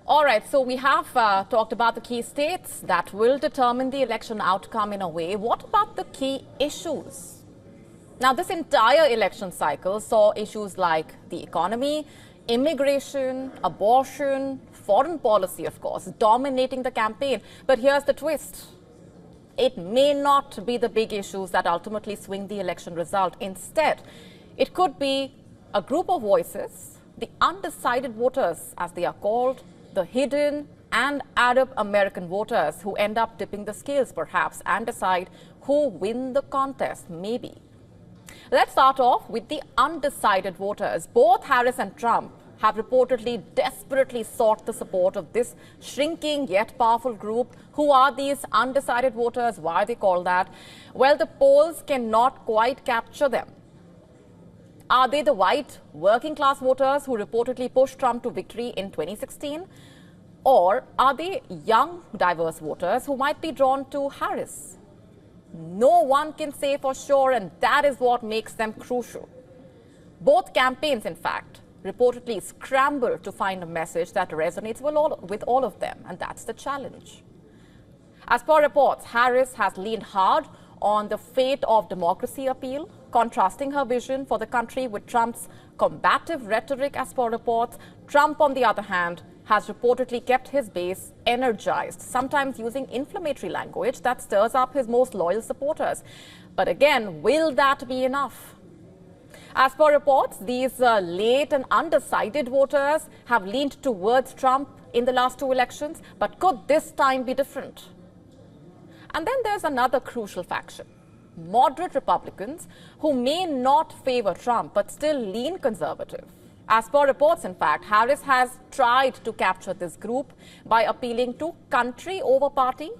All right, so we have talked about the key states that will determine the election outcome in a way. What about the key issues? Now, this entire election cycle saw issues like the economy, immigration, abortion, foreign policy, of course, dominating the campaign. But here's the twist. It may not be the big issues that ultimately swing the election result. Instead, it could be a group of voices, the undecided voters, as they are called, the hidden and Arab American voters who end up tipping the scales, perhaps, and decide who win the contest, maybe. Let's start off with the undecided voters. Both Harris and Trump have reportedly desperately sought the support of this shrinking yet powerful group. Who are these undecided voters? Why are they called that? Well, the polls cannot quite capture them. Are they the white working class voters who reportedly pushed Trump to victory in 2016? Or are they young, diverse voters who might be drawn to Harris? No one can say for sure, and that is what makes them crucial. Both campaigns, in fact, reportedly scramble to find a message that resonates with all of them, and that's the challenge. As per reports, Harris has leaned hard on the fate of democracy appeal, contrasting her vision for the country with Trump's combative rhetoric. As per reports, Trump, on the other hand, has reportedly kept his base energized, sometimes using inflammatory language that stirs up his most loyal supporters. But again, will that be enough? As per reports, these late and undecided voters have leaned towards Trump in the last two elections, but could this time be different? And then there's another crucial faction, moderate Republicans who may not favor Trump but still lean conservative. As per reports, in fact, Harris has tried to capture this group by appealing to country over party.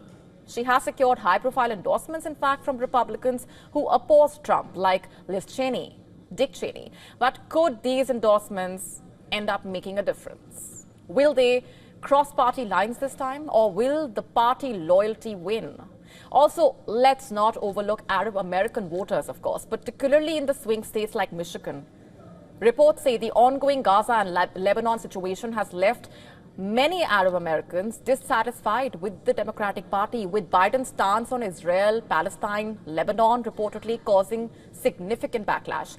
She has secured high-profile endorsements, in fact, from Republicans who oppose Trump, like Liz Cheney, Dick Cheney. But could these endorsements end up making a difference? Will they cross party lines this time, or will the party loyalty win? Also, let's not overlook Arab American voters, of course, particularly in the swing states like Michigan. Reports say the ongoing Gaza and Lebanon situation has left many Arab Americans dissatisfied with the Democratic Party, with Biden's stance on Israel, Palestine, Lebanon reportedly causing significant backlash.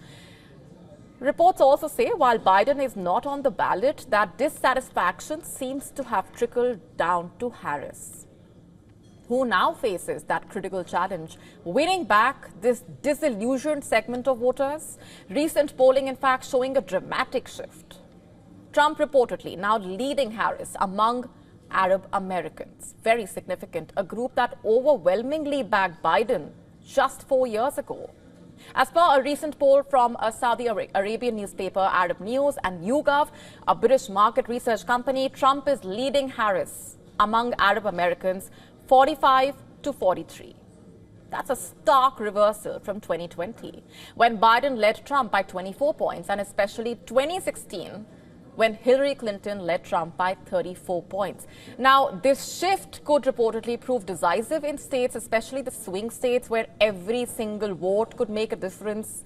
Reports also say while Biden is not on the ballot, that dissatisfaction seems to have trickled down to Harris, who now faces that critical challenge, winning back this disillusioned segment of voters. Recent polling, in fact, showing a dramatic shift. Trump reportedly now leading Harris among Arab Americans. Very significant, a group that overwhelmingly backed Biden just 4 years ago. As per a recent poll from a Saudi Arabian newspaper, Arab News, and YouGov, a British market research company, Trump is leading Harris among Arab Americans 45 to 43. That's a stark reversal from 2020, when Biden led Trump by 24 points, and especially 2016, when Hillary Clinton led Trump by 34 points. Now, this shift could reportedly prove decisive in states, especially the swing states, where every single vote could make a difference.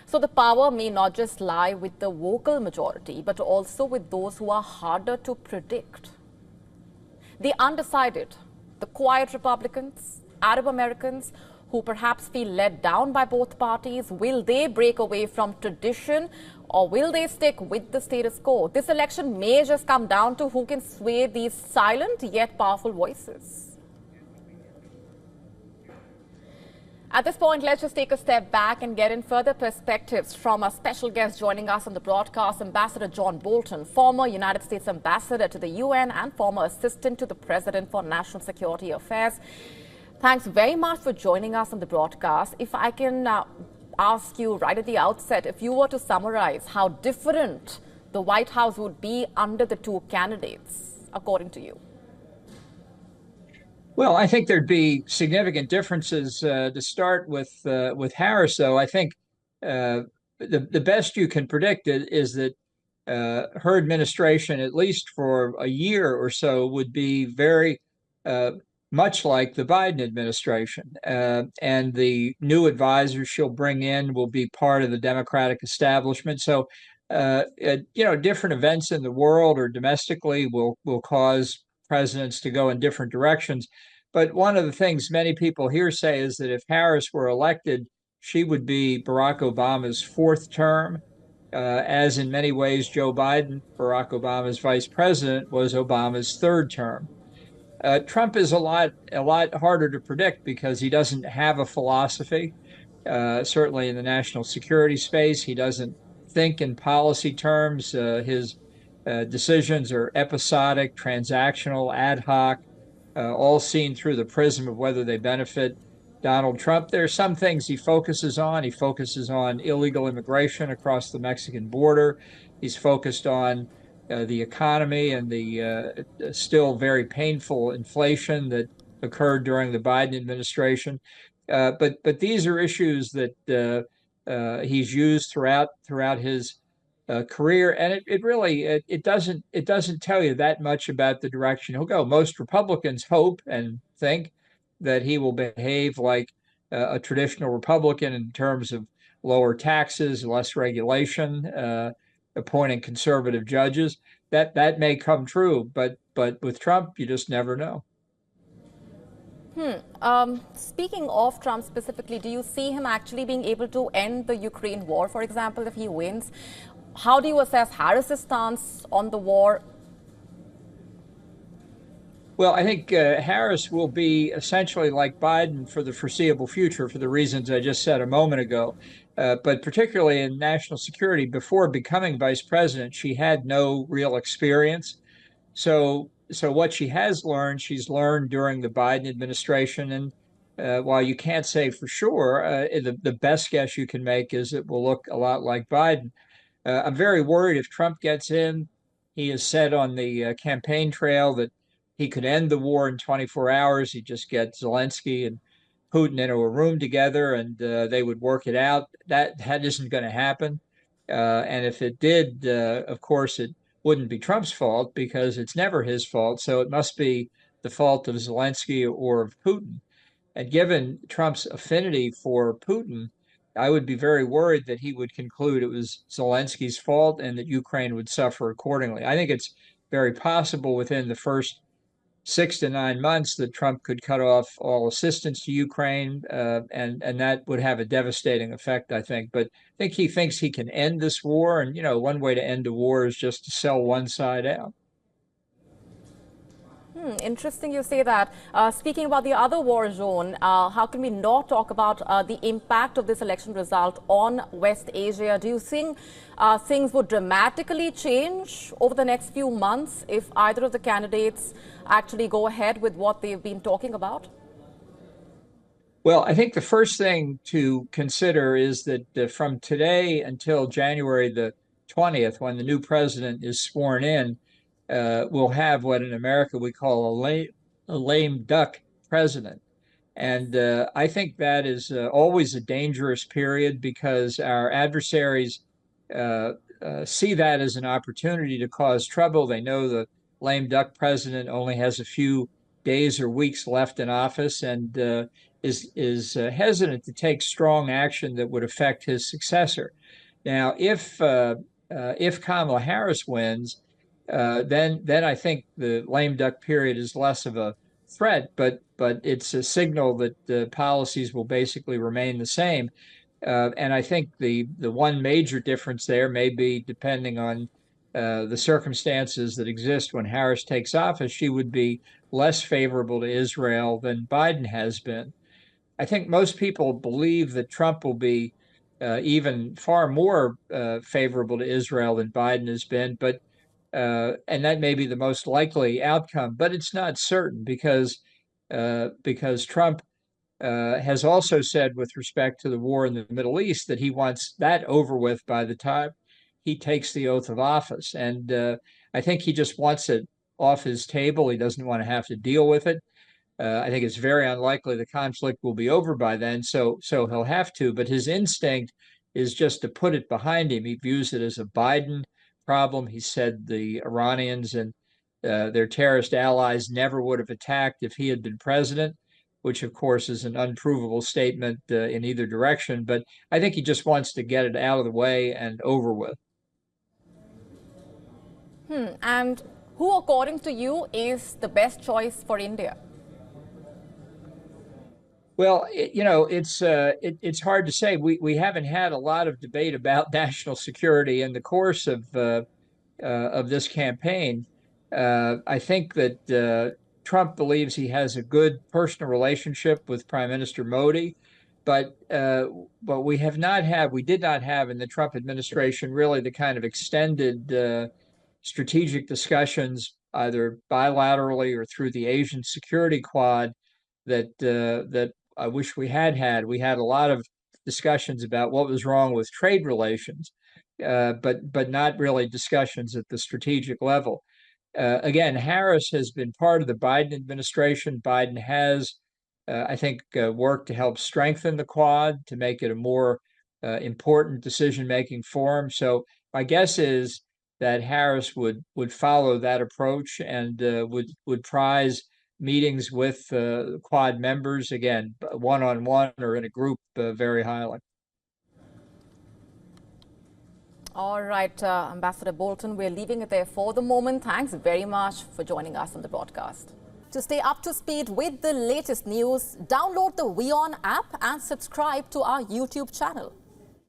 So the power may not just lie with the vocal majority, but also with those who are harder to predict. The undecided, the quiet Republicans, Arab Americans, who perhaps feel let down by both parties, will they break away from tradition, or will they stick with the status quo? This election may just come down to who can sway these silent yet powerful voices. At this point, let's just take a step back and get in further perspectives from our special guest joining us on the broadcast, Ambassador John Bolton, former United States Ambassador to the UN and former Assistant to the President for National Security Affairs. Thanks very much for joining us on the broadcast. If I can ask you right at the outset, if you were to summarize how different the White House would be under the two candidates, according to you. Well, I think there'd be significant differences to start with Harris, though. I think the best you can predict is that her administration, at least for a year or so, would be very much like the Biden administration. And the new advisors she'll bring in will be part of the Democratic establishment. So different events in the world or domestically will cause presidents to go in different directions. But one of the things many people here say is that if Harris were elected, she would be Barack Obama's fourth term, as in many ways Joe Biden, Barack Obama's vice president, was Obama's third term. Trump is a lot harder to predict because he doesn't have a philosophy. Certainly in the national security space, he doesn't think in policy terms. His decisions are episodic, transactional, ad hoc, all seen through the prism of whether they benefit Donald Trump. There are some things he focuses on. He focuses on illegal immigration across the Mexican border. He's focused on the economy and the still very painful inflation that occurred during the Biden administration. But these are issues that he's used throughout his career, and it really it doesn't tell you that much about the direction he'll go. Most Republicans hope and think that he will behave like a traditional Republican in terms of lower taxes, less regulation, appointing conservative judges. That may come true, but with Trump, you just never know. Speaking of Trump specifically, do you see him actually being able to end the Ukraine war, for example, if he wins? How do you assess Harris's stance on the war? Well, I think Harris will be essentially like Biden for the foreseeable future for the reasons I just said a moment ago. But particularly in national security, before becoming vice president, she had no real experience. So what she has learned, she's learned during the Biden administration. And while you can't say for sure, the best guess you can make is it will look a lot like Biden. I'm very worried if Trump gets in. He has said on the campaign trail that he could end the war in 24 hours. He'd just get Zelensky and Putin into a room together and they would work it out. That isn't going to happen. And if it did, of course, it wouldn't be Trump's fault because it's never his fault. So it must be the fault of Zelensky or of Putin. And given Trump's affinity for Putin, I would be very worried that he would conclude it was Zelensky's fault and that Ukraine would suffer accordingly. I think it's very possible within the first 6 to 9 months that Trump could cut off all assistance to Ukraine, and that would have a devastating effect, I think. But I think he thinks he can end this war, and one way to end a war is just to sell one side out. Interesting you say that. Speaking about the other war zone, how can we not talk about the impact of this election result on West Asia? Do you think things would dramatically change over the next few months if either of the candidates actually go ahead with what they've been talking about? Well, I think the first thing to consider is that from today until January the 20th, when the new president is sworn in, we'll have what in America we call a lame duck president. And I think that is always a dangerous period because our adversaries see that as an opportunity to cause trouble. They know the lame duck president only has a few days or weeks left in office and is hesitant to take strong action that would affect his successor. Now, if Kamala Harris wins, then I think the lame duck period is less of a threat, but it's a signal that the policies will basically remain the same. And I think the one major difference there may be depending on the circumstances that exist when Harris takes office. She would be less favorable to Israel than Biden has been. I think most people believe that Trump will be even far more favorable to Israel than Biden has been, but and that may be the most likely outcome, but it's not certain because Trump has also said with respect to the war in the Middle East that he wants that over with by the time he takes the oath of office. And I think he just wants it off his table. He doesn't want to have to deal with it. I think it's very unlikely the conflict will be over by then, so he'll have to. But his instinct is just to put it behind him. He views it as a Biden problem. He said the Iranians and their terrorist allies never would have attacked if he had been president, which of course is an unprovable statement in either direction. But I think he just wants to get it out of the way and over with. And who, according to you, is the best choice for India? Well, it's hard to say. We haven't had a lot of debate about national security in the course of this campaign. I think that Trump believes he has a good personal relationship with Prime Minister Modi, but we did not have in the Trump administration really the kind of extended strategic discussions, either bilaterally or through the Asian Security Quad, that I wish we had had. We had a lot of discussions about what was wrong with trade relations, but not really discussions at the strategic level. Again, Harris has been part of the Biden administration. Biden has, I think, worked to help strengthen the Quad to make it a more important decision-making forum. So my guess is that Harris would follow that approach and would prize meetings with Quad members, again, one-on-one or in a group, very highly. All right, Ambassador Bolton, we're leaving it there for the moment. Thanks very much for joining us on the broadcast. To stay up to speed with the latest news, download the WION app and subscribe to our YouTube channel.